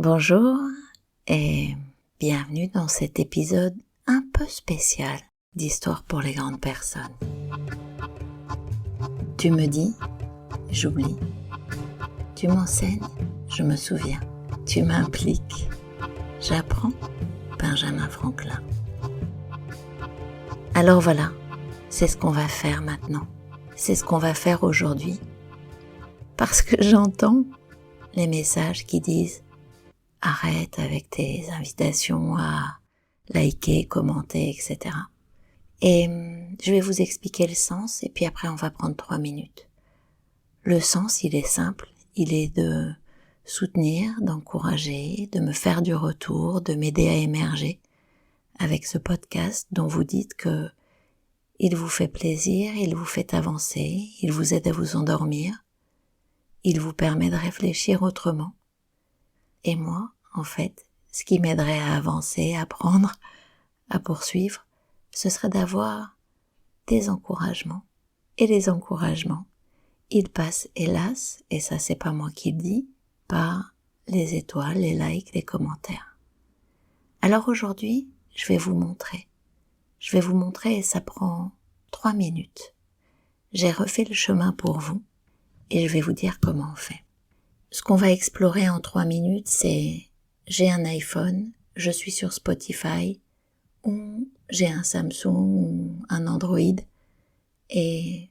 Bonjour et bienvenue dans cet épisode un peu spécial d'Histoire pour les grandes personnes. Tu me dis, j'oublie. Tu m'enseignes, je me souviens. Tu m'impliques, j'apprends. Benjamin Franklin. Alors voilà, c'est ce qu'on va faire maintenant. C'est ce qu'on va faire aujourd'hui. Parce que j'entends les messages qui disent « Arrête avec tes invitations à liker, commenter, etc. » Et je vais vous expliquer le sens et puis après on va prendre 3 minutes. Le sens, il est simple, il est de soutenir, d'encourager, de me faire du retour, de m'aider à émerger avec ce podcast dont vous dites que il vous fait plaisir, il vous fait avancer, il vous aide à vous endormir, il vous permet de réfléchir autrement. Et moi, en fait, ce qui m'aiderait à avancer, à apprendre, à poursuivre, ce serait d'avoir des encouragements. Et les encouragements, ils passent, hélas, et ça c'est pas moi qui le dis, par les étoiles, les likes, les commentaires. Alors aujourd'hui, je vais vous montrer. Je vais vous montrer et ça prend 3 minutes. J'ai refait le chemin pour vous et je vais vous dire comment on fait. Ce qu'on va explorer en 3 minutes, c'est j'ai un iPhone, je suis sur Spotify, ou j'ai un Samsung ou un Android et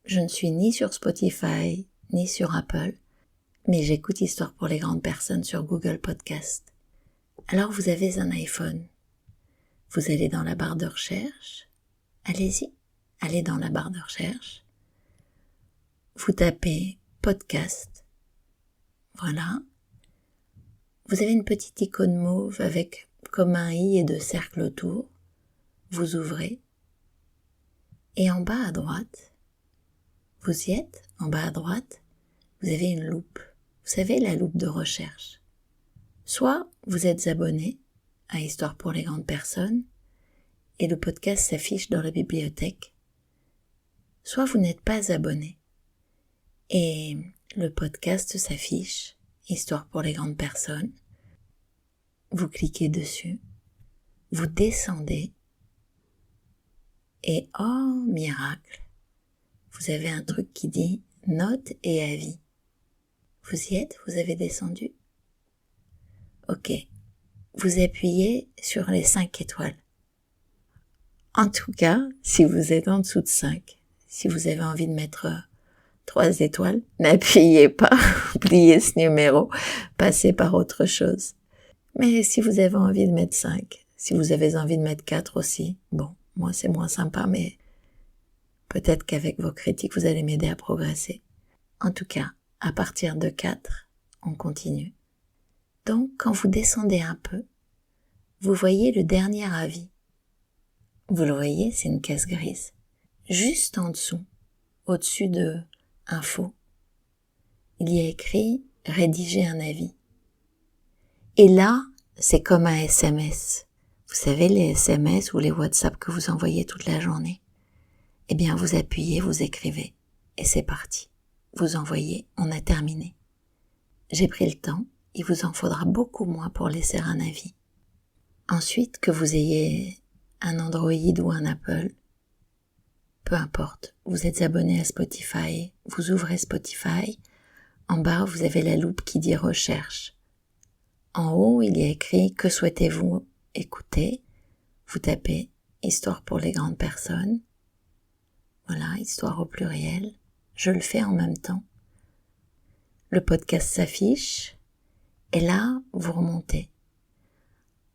je ne suis ni sur Spotify ni sur Apple, mais j'écoute Histoire pour les grandes personnes sur Google Podcast. Alors vous avez un iPhone. Vous allez dans la barre de recherche, allez-y, allez dans la barre de recherche, vous tapez podcast, voilà, vous avez une petite icône mauve avec comme un i et 2 cercles autour, vous ouvrez, et en bas à droite, vous y êtes, en bas à droite, vous avez une loupe, vous savez la loupe de recherche. Soit vous êtes abonné à Histoire pour les grandes personnes, et le podcast s'affiche dans la bibliothèque. Soit vous n'êtes pas abonné, et le podcast s'affiche, Histoire pour les grandes personnes. Vous cliquez dessus, vous descendez, et oh miracle, vous avez un truc qui dit notes et avis. Vous y êtes? Vous avez descendu? Ok. Vous appuyez sur les 5 étoiles. En tout cas, si vous êtes en dessous de 5, si vous avez envie de mettre 3 étoiles, n'appuyez pas, oubliez ce numéro, passez par autre chose. Mais si vous avez envie de mettre 5, si vous avez envie de mettre 4 aussi, bon, moi c'est moins sympa, mais peut-être qu'avec vos critiques, vous allez m'aider à progresser. En tout cas, à partir de 4, on continue. Donc, quand vous descendez un peu, vous voyez le dernier avis. Vous le voyez, c'est une case grise. Juste en dessous, au-dessus de info, il y a écrit « Rédiger un avis ». Et là, c'est comme un SMS. Vous savez, les SMS ou les WhatsApp que vous envoyez toute la journée. Eh bien, vous appuyez, vous écrivez, et c'est parti. Vous envoyez, on a terminé. J'ai pris le temps, il vous en faudra beaucoup moins pour laisser un avis. Ensuite, que vous ayez un Android ou un Apple, peu importe, vous êtes abonné à Spotify, vous ouvrez Spotify, en bas vous avez la loupe qui dit recherche. En haut, il y a écrit que souhaitez-vous écouter, vous tapez Histoire pour les grandes personnes, voilà, Histoire au pluriel, je le fais en même temps. Le podcast s'affiche, et là, vous remontez.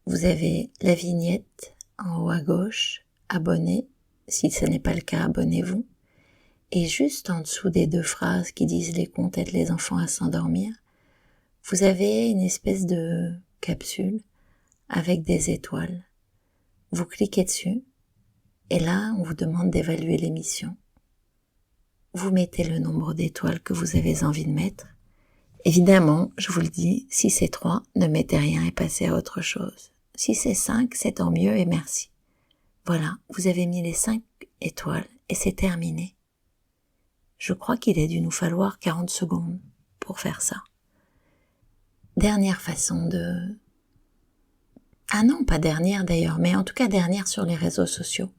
Vous avez la vignette en haut à gauche, abonné, si ce n'est pas le cas, abonnez-vous. Et juste en dessous des 2 phrases qui disent les contes aident les enfants à s'endormir, vous avez une espèce de capsule avec des étoiles. Vous cliquez dessus, et là, on vous demande d'évaluer l'émission. Vous mettez le nombre d'étoiles que vous avez envie de mettre. Évidemment, je vous le dis, si c'est 3, ne mettez rien et passez à autre chose. Si c'est 5, c'est tant mieux et merci. Voilà, vous avez mis les 5 étoiles et c'est terminé. Je crois qu'il a dû nous falloir 40 secondes pour faire ça. Dernière façon de... Ah non, pas dernière d'ailleurs, mais en tout cas dernière sur les réseaux sociaux.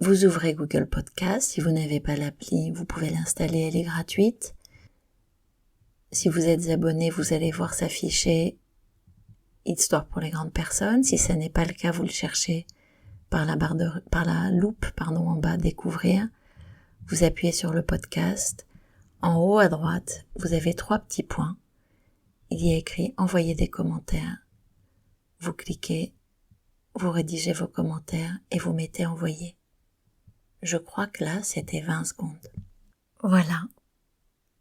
Vous ouvrez Google Podcast, si vous n'avez pas l'appli, vous pouvez l'installer, elle est gratuite. Si vous êtes abonné, vous allez voir s'afficher Histoire pour les grandes personnes. Si ce n'est pas le cas, vous le cherchez par la loupe en bas, découvrir. Vous appuyez sur le podcast. En haut à droite, vous avez 3 petits points. Il y a écrit envoyer des commentaires. Vous cliquez, vous rédigez vos commentaires et vous mettez envoyer. Je crois que là, c'était 20 secondes. Voilà.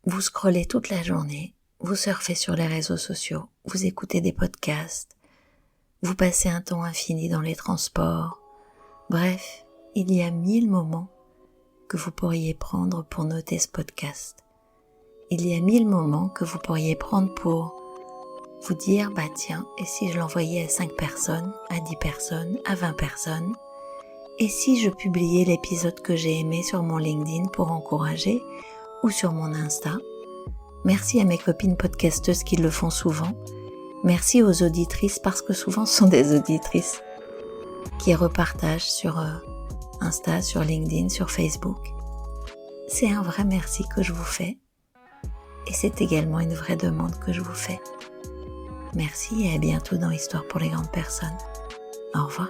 Vous scrollez toute la journée, vous surfez sur les réseaux sociaux, vous écoutez des podcasts, vous passez un temps infini dans les transports. Bref, il y a 1000 moments que vous pourriez prendre pour noter ce podcast. Il y a 1000 moments que vous pourriez prendre pour vous dire, tiens, et si je l'envoyais à 5 personnes, à 10 personnes, à 20 personnes, et si je publiais l'épisode que j'ai aimé sur mon LinkedIn pour encourager, ou sur mon Insta. Merci à mes copines podcasteuses qui le font souvent. Merci aux auditrices, parce que souvent ce sont des auditrices qui repartagent sur Insta, sur LinkedIn, sur Facebook. C'est un vrai merci que je vous fais. Et c'est également une vraie demande que je vous fais. Merci et à bientôt dans Histoire pour les grandes personnes. Au revoir.